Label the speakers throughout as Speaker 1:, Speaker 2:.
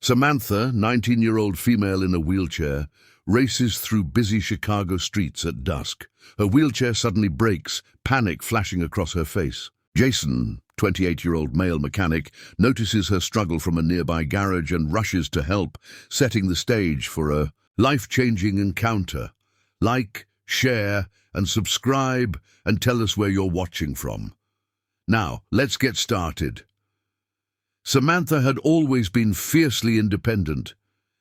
Speaker 1: Samantha, 19-year-old female in a wheelchair, races through busy Chicago streets at dusk. Her wheelchair suddenly breaks, panic flashing across her face. Jason, 28-year-old male mechanic, notices her struggle from a nearby garage and rushes to help, setting the stage for a life-changing encounter. Like, share, and subscribe, and tell us where you're watching from. Now, let's get started. Samantha had always been fiercely independent.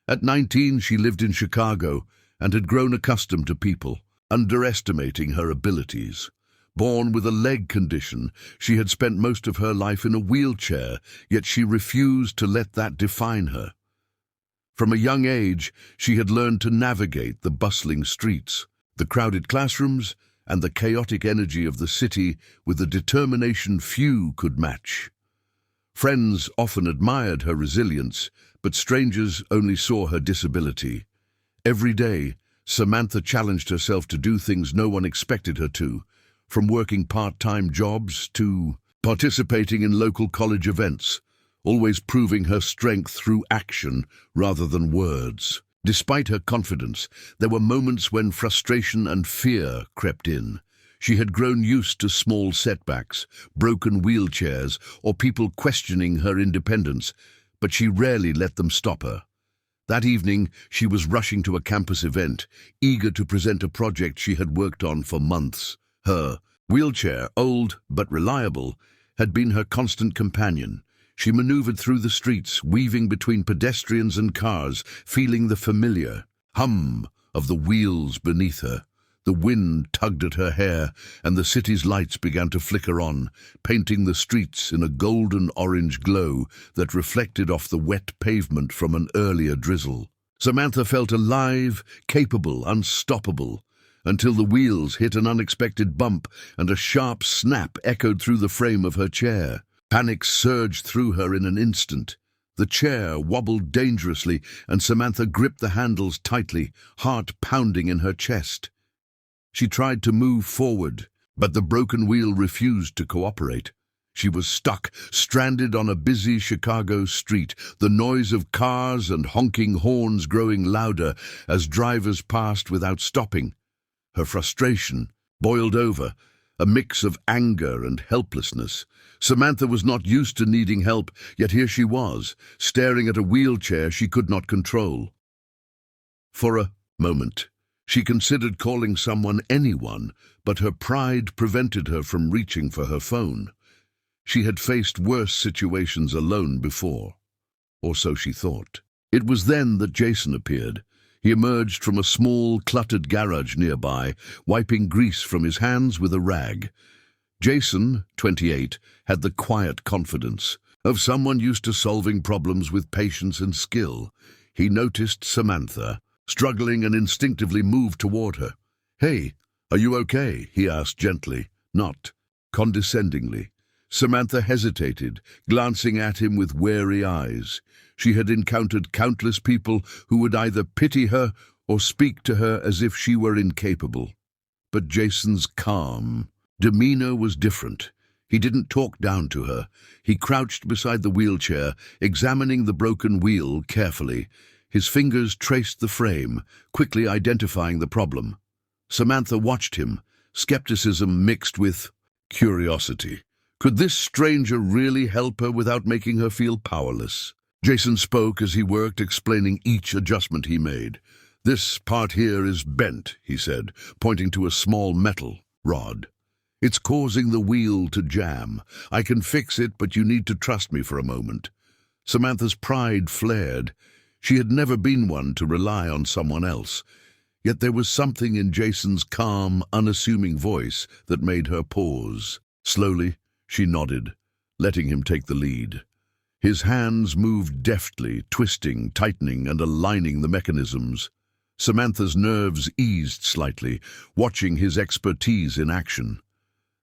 Speaker 1: At 19, she lived in Chicago and had grown accustomed to people underestimating her abilities. Born with a leg condition, she had spent most of her life in a wheelchair, yet she refused to let that define her. From a young age, she had learned to navigate the bustling streets, the crowded classrooms, and the chaotic energy of the city with a determination few could match. Friends often admired her resilience, but strangers only saw her disability. Every day, Samantha challenged herself to do things no one expected her to, from working part-time jobs to participating in local college events, always proving her strength through action rather than words. Despite her confidence, there were moments when frustration and fear crept in. She had grown used to small setbacks, broken wheelchairs, or people questioning her independence, but she rarely let them stop her. That evening, she was rushing to a campus event, eager to present a project she had worked on for months. Her wheelchair, old but reliable, had been her constant companion. She maneuvered through the streets, weaving between pedestrians and cars, feeling the familiar hum of the wheels beneath her. The wind tugged at her hair, and the city's lights began to flicker on, painting the streets in a golden-orange glow that reflected off the wet pavement from an earlier drizzle. Samantha felt alive, capable, unstoppable, until the wheels hit an unexpected bump and a sharp snap echoed through the frame of her chair. Panic surged through her in an instant. The chair wobbled dangerously, and Samantha gripped the handles tightly, heart pounding in her chest. She tried to move forward, but the broken wheel refused to cooperate. She was stuck, stranded on a busy Chicago street, the noise of cars and honking horns growing louder as drivers passed without stopping. Her frustration boiled over, a mix of anger and helplessness. Samantha was not used to needing help, yet here she was, staring at a wheelchair she could not control. For a moment, she considered calling anyone, but her pride prevented her from reaching for her phone. She had faced worse situations alone before, or so she thought. It was then that Jason appeared. He emerged from a small, cluttered garage nearby, wiping grease from his hands with a rag. Jason, 28, had the quiet confidence of someone used to solving problems with patience and skill. He noticed Samantha, struggling, and instinctively moved toward her. "Hey, are you okay?" he asked gently, not condescendingly. Samantha hesitated, glancing at him with wary eyes. She had encountered countless people who would either pity her or speak to her as if she were incapable. But Jason's calm demeanor was different. He didn't talk down to her. He crouched beside the wheelchair, examining the broken wheel carefully. His fingers traced the frame, quickly identifying the problem. Samantha watched him, skepticism mixed with curiosity. Could this stranger really help her without making her feel powerless? Jason spoke as he worked, explaining each adjustment he made. "This part here is bent," he said, pointing to a small metal rod. "It's causing the wheel to jam. I can fix it, but you need to trust me for a moment." Samantha's pride flared. She had never been one to rely on someone else. Yet there was something in Jason's calm, unassuming voice that made her pause. Slowly, she nodded, letting him take the lead. His hands moved deftly, twisting, tightening, and aligning the mechanisms. Samantha's nerves eased slightly, watching his expertise in action.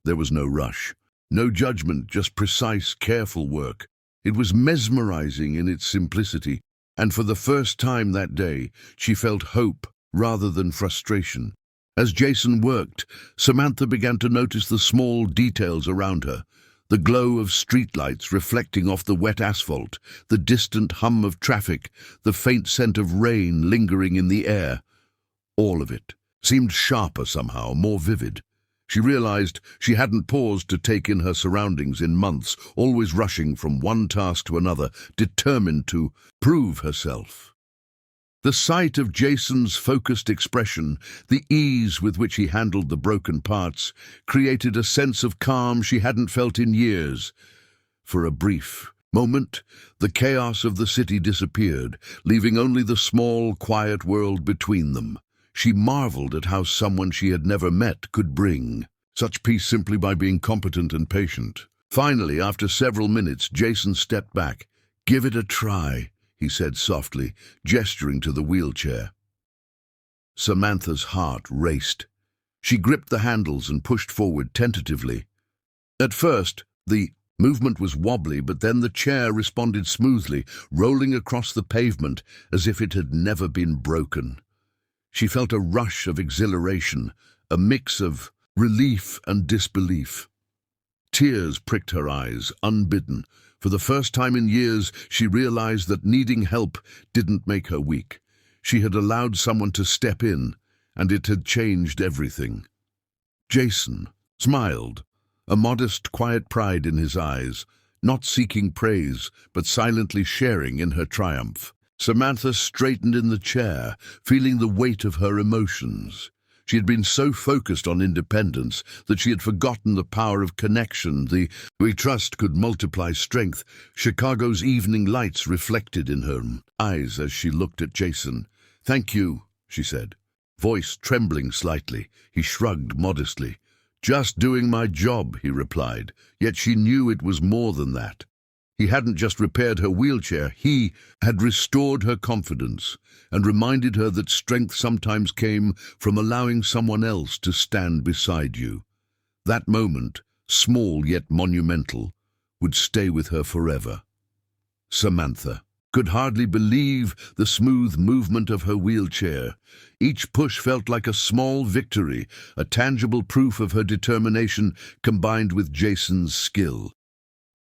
Speaker 1: There was no rush, no judgment, just precise, careful work. It was mesmerizing in its simplicity, and for the first time that day, she felt hope rather than frustration. As Jason worked, Samantha began to notice the small details around her. The glow of streetlights reflecting off the wet asphalt, the distant hum of traffic, the faint scent of rain lingering in the air. All of it seemed sharper somehow, more vivid. She realized she hadn't paused to take in her surroundings in months, always rushing from one task to another, determined to prove herself. The sight of Jason's focused expression, the ease with which he handled the broken parts, created a sense of calm she hadn't felt in years. For a brief moment, the chaos of the city disappeared, leaving only the small, quiet world between them. She marveled at how someone she had never met could bring such peace simply by being competent and patient. Finally, after several minutes, Jason stepped back. "Give it a try," he said softly, gesturing to the wheelchair. Samantha's heart raced. She gripped the handles and pushed forward tentatively. At first, the movement was wobbly, but then the chair responded smoothly, rolling across the pavement as if it had never been broken. She felt a rush of exhilaration, a mix of relief and disbelief. Tears pricked her eyes, unbidden. For the first time in years, she realized that needing help didn't make her weak. She had allowed someone to step in, and it had changed everything. Jason smiled, a modest, quiet pride in his eyes, not seeking praise, but silently sharing in her triumph. Samantha straightened in the chair, feeling the weight of her emotions. She had been so focused on independence that she had forgotten the power of connection. We trust could multiply strength. Chicago's evening lights reflected in her eyes as she looked at Jason. "Thank you," she said, voice trembling slightly. He shrugged modestly. "Just doing my job," he replied, yet she knew it was more than that. He hadn't just repaired her wheelchair, he had restored her confidence and reminded her that strength sometimes came from allowing someone else to stand beside you. That moment, small yet monumental, would stay with her forever. Samantha could hardly believe the smooth movement of her wheelchair. Each push felt like a small victory, a tangible proof of her determination combined with Jason's skill.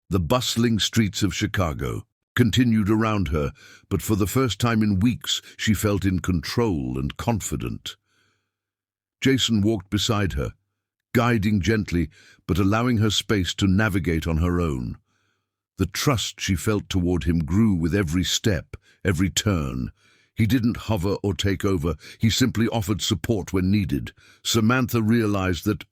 Speaker 1: The bustling streets of Chicago continued around her, but for the first time in weeks she felt in control and confident. Jason walked beside her, guiding gently, but allowing her space to navigate on her own. The trust she felt toward him grew with every step, every turn. He didn't hover or take over, he simply offered support when needed. Samantha realized that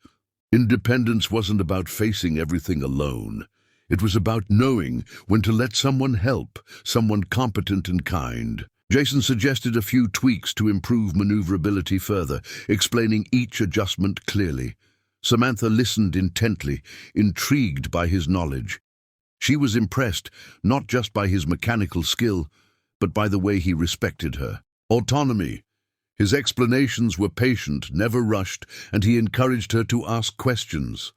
Speaker 1: independence wasn't about facing everything alone. It was about knowing when to let someone help, someone competent and kind. Jason suggested a few tweaks to improve maneuverability further, explaining each adjustment clearly. Samantha listened intently, intrigued by his knowledge. She was impressed, not just by his mechanical skill, but by the way he respected her. Autonomy. His explanations were patient, never rushed, and he encouraged her to ask questions.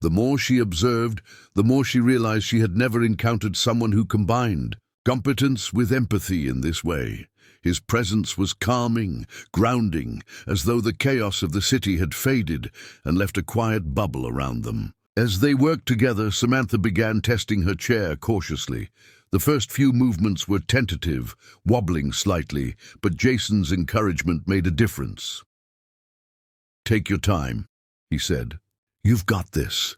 Speaker 1: The more she observed, the more she realized she had never encountered someone who combined competence with empathy in this way. His presence was calming, grounding, as though the chaos of the city had faded and left a quiet bubble around them. As they worked together, Samantha began testing her chair cautiously. The first few movements were tentative, wobbling slightly, but Jason's encouragement made a difference. "Take your time," he said. "You've got this."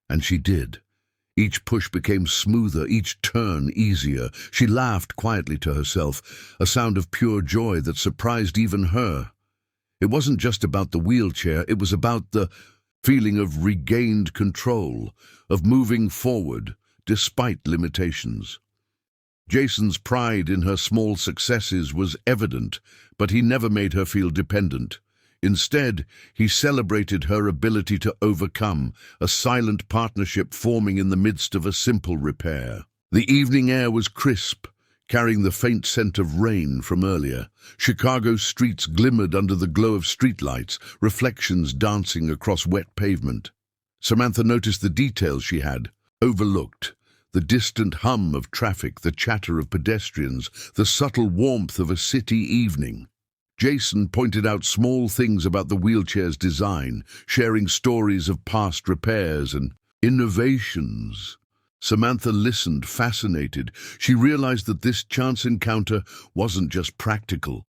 Speaker 1: And she did. Each push became smoother, each turn easier. She laughed quietly to herself, a sound of pure joy that surprised even her. It wasn't just about the wheelchair, it was about the feeling of regained control, of moving forward despite limitations. Jason's pride in her small successes was evident, but he never made her feel dependent. Instead, he celebrated her ability to overcome, a silent partnership forming in the midst of a simple repair. The evening air was crisp, carrying the faint scent of rain from earlier. Chicago's streets glimmered under the glow of streetlights, reflections dancing across wet pavement. Samantha noticed the details she had overlooked. The distant hum of traffic, the chatter of pedestrians, the subtle warmth of a city evening. Jason pointed out small things about the wheelchair's design, sharing stories of past repairs and Innovations. Samantha listened, fascinated. She realized that this chance encounter wasn't just practical.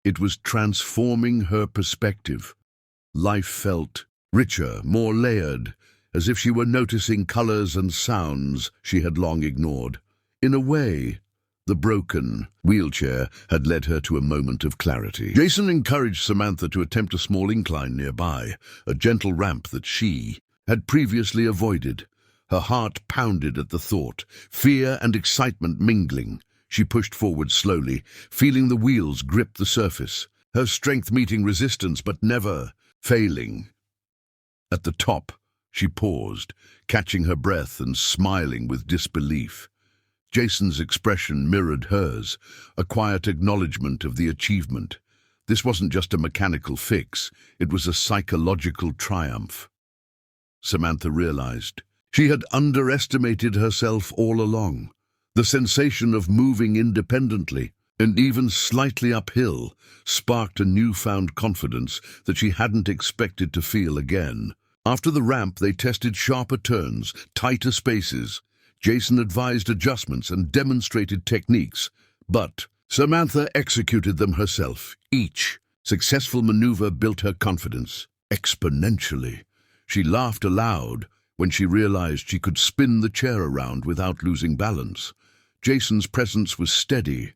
Speaker 1: It was transforming her perspective. Life felt richer, more layered, as if she were noticing colors and sounds she had long ignored. In a way, the broken wheelchair had led her to a moment of clarity. Jason encouraged Samantha to attempt a small incline nearby, a gentle ramp that she had previously avoided. Her heart pounded at the thought, fear and excitement mingling. She pushed forward slowly, feeling the wheels grip the surface, her strength meeting resistance but never failing. At the top, she paused, catching her breath and smiling with disbelief. Jason's expression mirrored hers, a quiet acknowledgement of the achievement. This wasn't just a mechanical fix, it was a psychological triumph. Samantha realized she had underestimated herself all along. The sensation of moving independently, and even slightly uphill, sparked a newfound confidence that she hadn't expected to feel again. After the ramp, they tested sharper turns, tighter spaces. Jason advised adjustments and demonstrated techniques, but Samantha executed them herself. Each successful maneuver built her confidence exponentially. She laughed aloud when she realized she could spin the chair around without losing balance. Jason's presence was steady,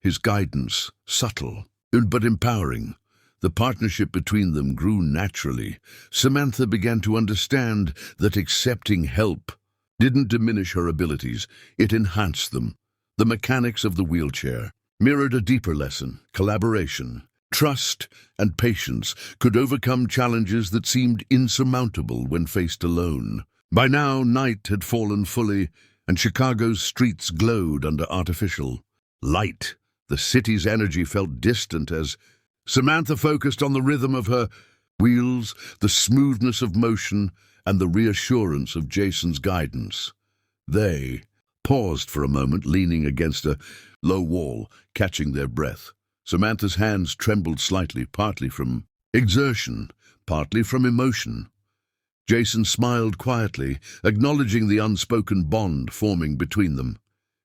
Speaker 1: his guidance subtle, but empowering. The partnership between them grew naturally. Samantha began to understand that accepting help didn't diminish her abilities, it enhanced them. The mechanics of the wheelchair mirrored a deeper lesson: collaboration, trust, and patience could overcome challenges that seemed insurmountable when faced alone. By now, night had fallen fully, and Chicago's streets glowed under artificial light. The city's energy felt distant as Samantha focused on the rhythm of her wheels, the smoothness of motion, and the reassurance of Jason's guidance. They paused for a moment, leaning against a low wall, catching their breath. Samantha's hands trembled slightly, partly from exertion, partly from emotion. Jason smiled quietly, acknowledging the unspoken bond forming between them.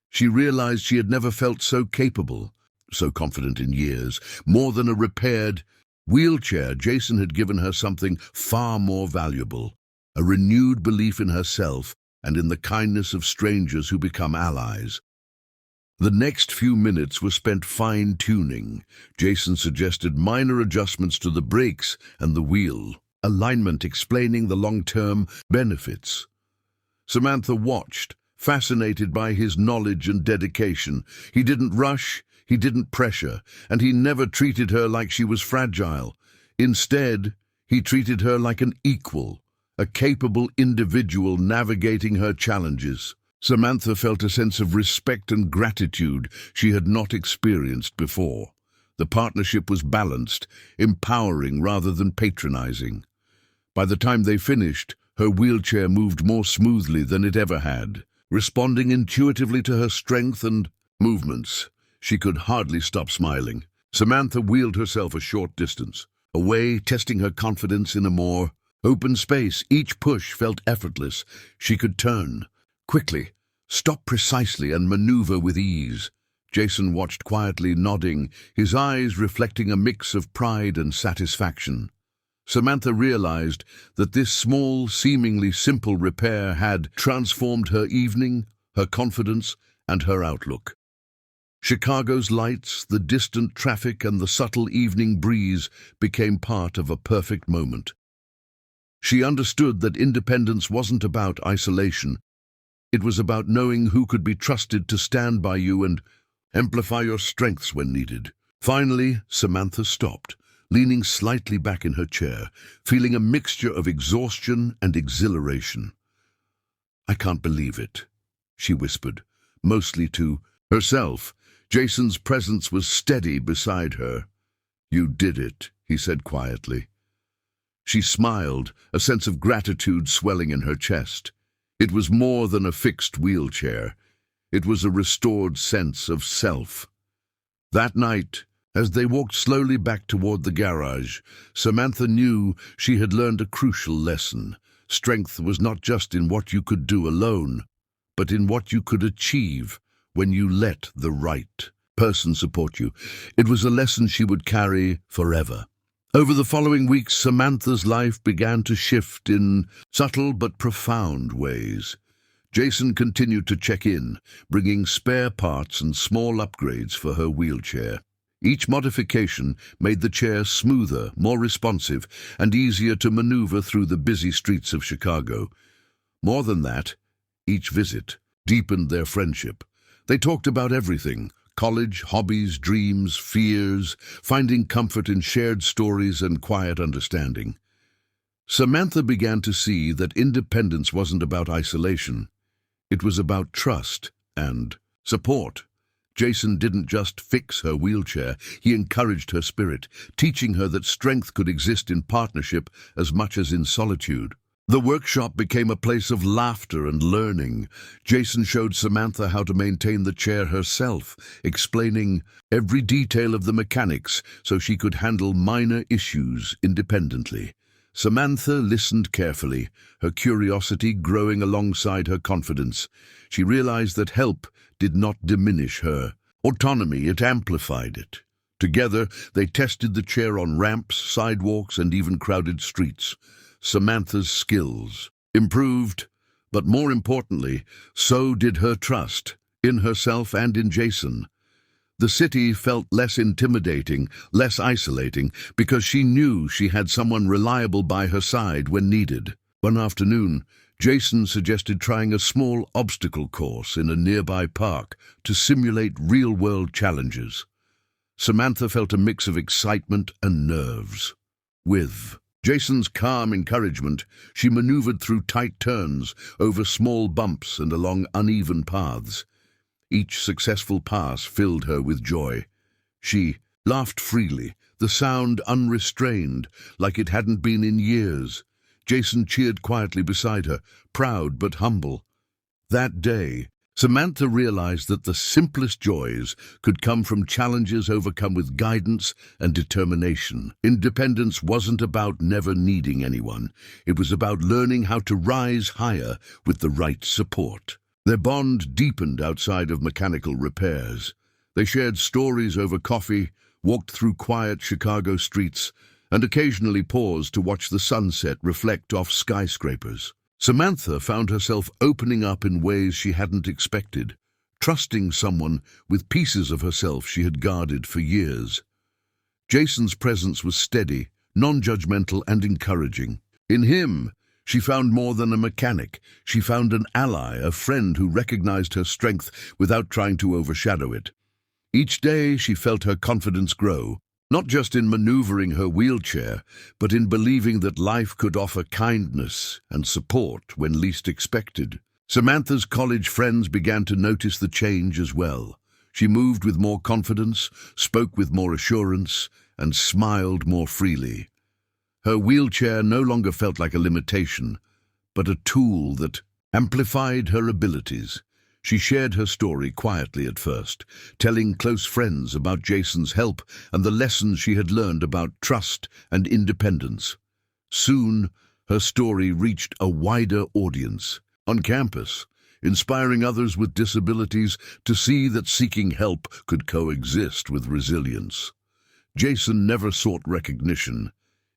Speaker 1: She realized she had never felt so capable, so confident in years. More than a repaired wheelchair, Jason had given her something far more valuable: a renewed belief in herself and in the kindness of strangers who become allies. The next few minutes were spent fine-tuning. Jason suggested minor adjustments to the brakes and the wheel alignment, explaining the long-term benefits. Samantha watched, fascinated by his knowledge and dedication. He didn't rush, he didn't pressure, and he never treated her like she was fragile. Instead, he treated her like an equal, a capable individual navigating her challenges. Samantha felt a sense of respect and gratitude she had not experienced before. The partnership was balanced, empowering rather than patronizing. By the time they finished, her wheelchair moved more smoothly than it ever had, responding intuitively to her strength and movements. She could hardly stop smiling. Samantha wheeled herself a short distance, away, testing her confidence in a more open space. Each push felt effortless. She could turn quickly, stop precisely, and maneuver with ease. Jason watched quietly, nodding, his eyes reflecting a mix of pride and satisfaction. Samantha realized that this small, seemingly simple repair had transformed her evening, her confidence, and her outlook. Chicago's lights, the distant traffic, and the subtle evening breeze became part of a perfect moment. She understood that independence wasn't about isolation. It was about knowing who could be trusted to stand by you and amplify your strengths when needed. Finally, Samantha stopped, leaning slightly back in her chair, feeling a mixture of exhaustion and exhilaration. "I can't believe it," she whispered, mostly to herself. Jason's presence was steady beside her. "You did it," he said quietly. She smiled, a sense of gratitude swelling in her chest. It was more than a fixed wheelchair. It was a restored sense of self. That night, as they walked slowly back toward the garage, Samantha knew she had learned a crucial lesson. Strength was not just in what you could do alone, but in what you could achieve when you let the right person support you. It was a lesson she would carry forever. Over the following weeks, Samantha's life began to shift in subtle but profound ways. Jason continued to check in, bringing spare parts and small upgrades for her wheelchair. Each modification made the chair smoother, more responsive, and easier to maneuver through the busy streets of Chicago. More than that, each visit deepened their friendship. They talked about everything: college, hobbies, dreams, fears, finding comfort in shared stories and quiet understanding. Samantha began to see that independence wasn't about isolation. It was about trust and support. Jason didn't just fix her wheelchair, he encouraged her spirit, teaching her that strength could exist in partnership as much as in solitude. The workshop became a place of laughter and learning. Jason showed Samantha how to maintain the chair herself, explaining every detail of the mechanics so she could handle minor issues independently. Samantha listened carefully, her curiosity growing alongside her confidence. She realized that help did not diminish her autonomy, it amplified it. Together, they tested the chair on ramps, sidewalks, and even crowded streets. Samantha's skills improved, but more importantly, so did her trust in herself and in Jason. The city felt less intimidating, less isolating, because she knew she had someone reliable by her side when needed. One afternoon, Jason suggested trying a small obstacle course in a nearby park to simulate real-world challenges. Samantha felt a mix of excitement and nerves. With Jason's calm encouragement, she maneuvered through tight turns, over small bumps and along uneven paths. Each successful pass filled her with joy. She laughed freely, the sound unrestrained, like it hadn't been in years. Jason cheered quietly beside her, proud but humble. That day, Samantha realized that the simplest joys could come from challenges overcome with guidance and determination. Independence wasn't about never needing anyone. It was about learning how to rise higher with the right support. Their bond deepened outside of mechanical repairs. They shared stories over coffee, walked through quiet Chicago streets, and occasionally paused to watch the sunset reflect off skyscrapers. Samantha found herself opening up in ways she hadn't expected, trusting someone with pieces of herself she had guarded for years. Jason's presence was steady, non-judgmental, and encouraging. In him, she found more than a mechanic. She found an ally, a friend who recognized her strength without trying to overshadow it. Each day, she felt her confidence grow, not just in maneuvering her wheelchair, but in believing that life could offer kindness and support when least expected. Samantha's college friends began to notice the change as well. She moved with more confidence, spoke with more assurance, and smiled more freely. Her wheelchair no longer felt like a limitation, but a tool that amplified her abilities. She shared her story quietly at first, telling close friends about Jason's help and the lessons she had learned about trust and independence. Soon, her story reached a wider audience. On campus, inspiring others with disabilities to see that seeking help could coexist with resilience. Jason never sought recognition,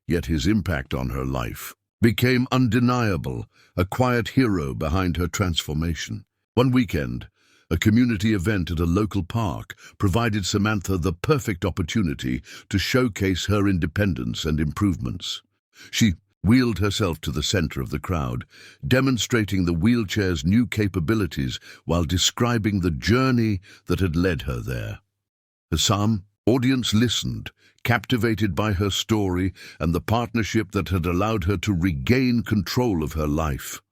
Speaker 1: yet his impact on her life became undeniable, a quiet hero behind her transformation. One weekend, a community event at a local park provided Samantha the perfect opportunity to showcase her independence and improvements. She wheeled herself to the center of the crowd, demonstrating the wheelchair's new capabilities while describing the journey that had led her there. The audience listened, captivated by her story and the partnership that had allowed her to regain control of her life.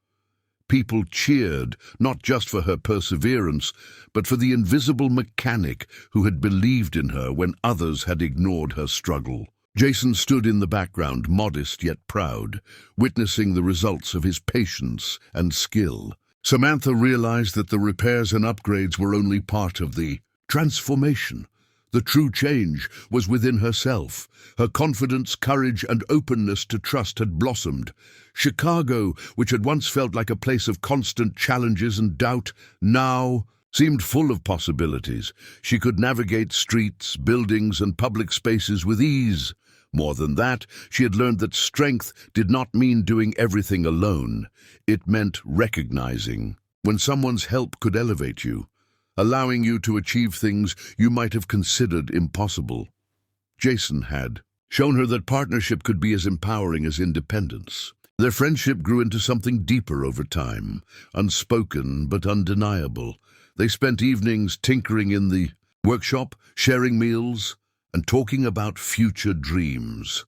Speaker 1: People cheered, not just for her perseverance, but for the invisible mechanic who had believed in her when others had ignored her struggle. Jason stood in the background, modest yet proud, witnessing the results of his patience and skill. Samantha realized that the repairs and upgrades were only part of the transformation. The true change was within herself. Her confidence, courage, and openness to trust had blossomed. Chicago, which had once felt like a place of constant challenges and doubt, now seemed full of possibilities. She could navigate streets, buildings, and public spaces with ease. More than that, she had learned that strength did not mean doing everything alone. It meant recognizing when someone's help could elevate you, allowing you to achieve things you might have considered impossible. Jason had shown her that partnership could be as empowering as independence. Their friendship grew into something deeper over time, unspoken but undeniable. They spent evenings tinkering in the workshop, sharing meals, and talking about future dreams.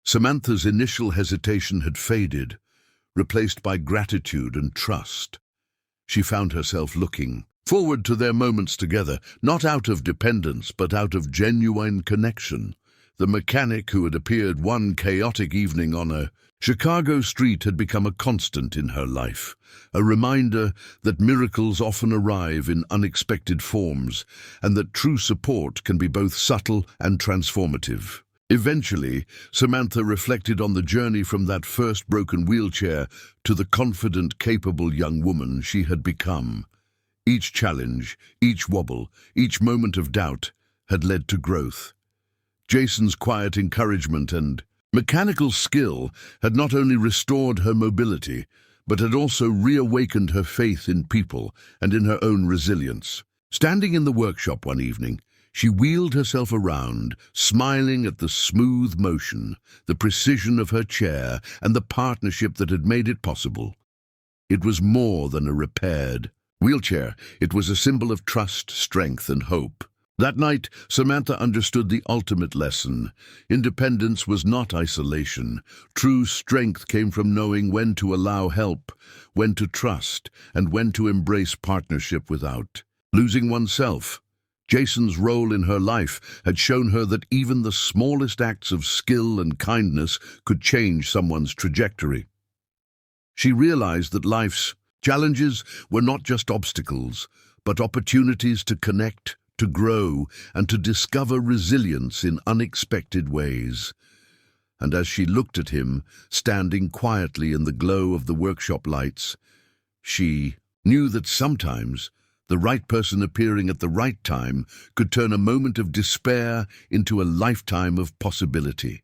Speaker 1: Samantha's initial hesitation had faded, replaced by gratitude and trust. She found herself looking forward to their moments together, not out of dependence, but out of genuine connection. The mechanic who had appeared one chaotic evening on a Chicago street had become a constant in her life, a reminder that miracles often arrive in unexpected forms, and that true support can be both subtle and transformative. Eventually, Samantha reflected on the journey from that first broken wheelchair to the confident, capable young woman she had become. Each challenge, each wobble, each moment of doubt had led to growth. Jason's quiet encouragement and mechanical skill had not only restored her mobility, but had also reawakened her faith in people and in her own resilience. Standing in the workshop one evening, she wheeled herself around, smiling at the smooth motion, the precision of her chair, and the partnership that had made it possible. It was more than a repaired wheelchair. It was a symbol of trust, strength, and hope. That night, Samantha understood the ultimate lesson. Independence was not isolation. True strength came from knowing when to allow help, when to trust, and when to embrace partnership without losing oneself. Jason's role in her life had shown her that even the smallest acts of skill and kindness could change someone's trajectory. She realized that life's challenges were not just obstacles, but opportunities to connect, to grow, and to discover resilience in unexpected ways. And as she looked at him, standing quietly in the glow of the workshop lights, she knew that sometimes the right person appearing at the right time could turn a moment of despair into a lifetime of possibility.